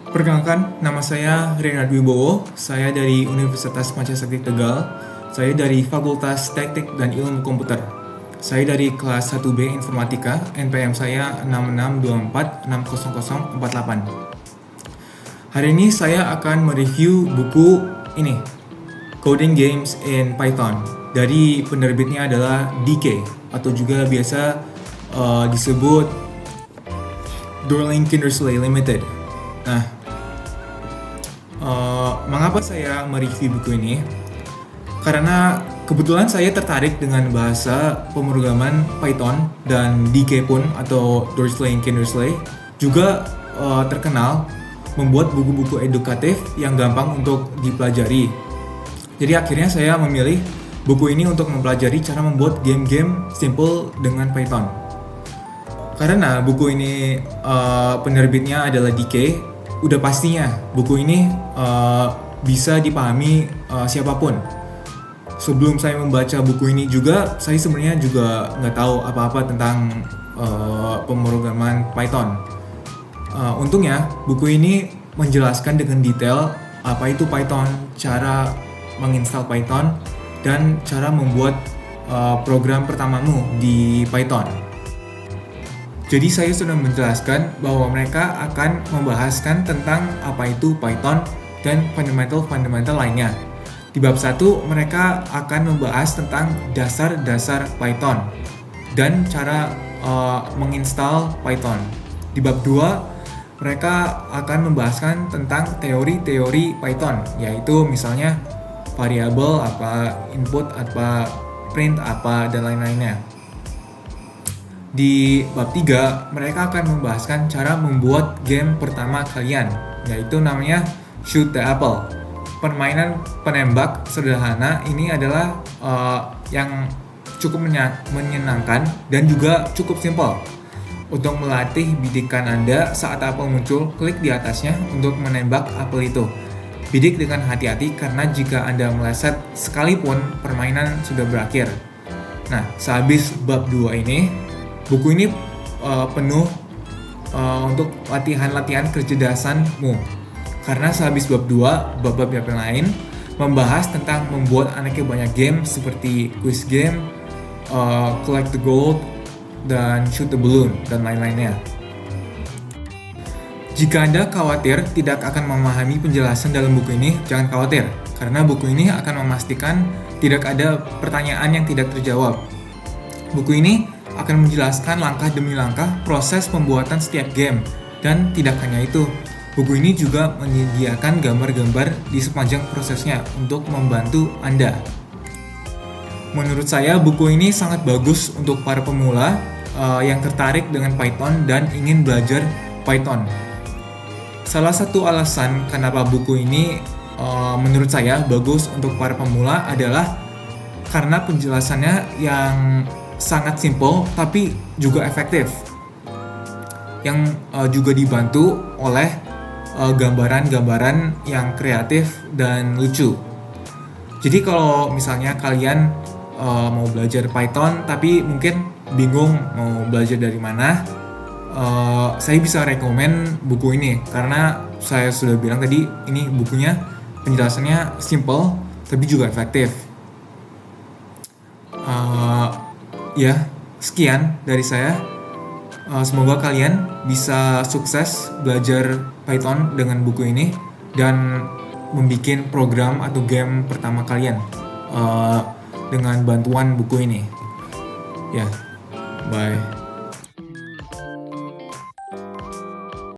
Perkenalkan, nama saya Renard Wibowo. Saya dari Universitas Pancasakti Tegal. Saya dari Fakultas Teknik dan Ilmu Komputer. Saya dari kelas 1B Informatika, NPM saya 6624600048. Hari ini saya akan mereview buku ini, Coding Games in Python. Dari penerbitnya adalah DK, atau juga biasa disebut Dorling Kindersley Limited. Nah, mengapa saya mereview buku ini? Karena kebetulan saya tertarik dengan bahasa pemrograman Python, dan DK pun atau Dorling Kindersley juga terkenal membuat buku-buku edukatif yang gampang untuk dipelajari. Jadi akhirnya saya memilih buku ini untuk mempelajari cara membuat game-game simple dengan Python. Karena buku ini penerbitnya adalah DK, udah pastinya buku ini bisa dipahami siapapun. Sebelum saya membaca buku ini juga, saya sebenarnya juga nggak tahu apa-apa tentang pemrograman Python. Untungnya buku ini menjelaskan dengan detail apa itu Python, cara menginstal Python, dan cara membuat program pertamamu di Python. Jadi saya sudah menjelaskan bahwa mereka akan membahaskan tentang apa itu Python dan fundamental lainnya. Di bab 1 mereka akan membahas tentang dasar-dasar Python dan cara menginstal Python. Di bab 2 mereka akan membahaskan tentang teori-teori Python, yaitu misalnya variabel apa, input apa, print apa, dan lain-lainnya. Di bab 3, mereka akan membahaskan cara membuat game pertama kalian, yaitu namanya Shoot the Apple. Permainan penembak sederhana ini adalah yang cukup menyenangkan dan juga cukup simpel. Untuk melatih bidikan Anda saat apel muncul, klik di atasnya untuk menembak apel itu. Bidik dengan hati-hati karena jika Anda meleset sekalipun, permainan sudah berakhir. Nah, sehabis bab 2 ini, buku ini penuh untuk latihan-latihan kecerdasanmu. Karena sehabis bab 2, bab-bab yang lain membahas tentang membuat aneka banyak game seperti quiz game, collect the gold, dan shoot the balloon, dan lain-lainnya. Jika Anda khawatir tidak akan memahami penjelasan dalam buku ini, jangan khawatir, karena buku ini akan memastikan tidak ada pertanyaan yang tidak terjawab. Buku ini akan menjelaskan langkah demi langkah proses pembuatan setiap game, dan tidak hanya itu, buku ini juga menyediakan gambar-gambar di sepanjang prosesnya untuk membantu Anda. Menurut saya, buku ini sangat bagus untuk para pemula yang tertarik dengan Python dan ingin belajar Python. Salah satu alasan kenapa buku ini menurut saya bagus untuk para pemula adalah karena penjelasannya yang sangat simple tapi juga efektif, yang juga dibantu oleh gambaran-gambaran yang kreatif dan lucu. Jadi kalau misalnya kalian mau belajar Python tapi mungkin bingung mau belajar dari mana, saya bisa rekomen buku ini karena saya sudah bilang tadi, ini bukunya penjelasannya simple tapi juga efektif. Ya, sekian dari saya. Semoga kalian bisa sukses belajar Python dengan buku ini dan membuat program atau game pertama kalian dengan bantuan buku ini. Ya, bye.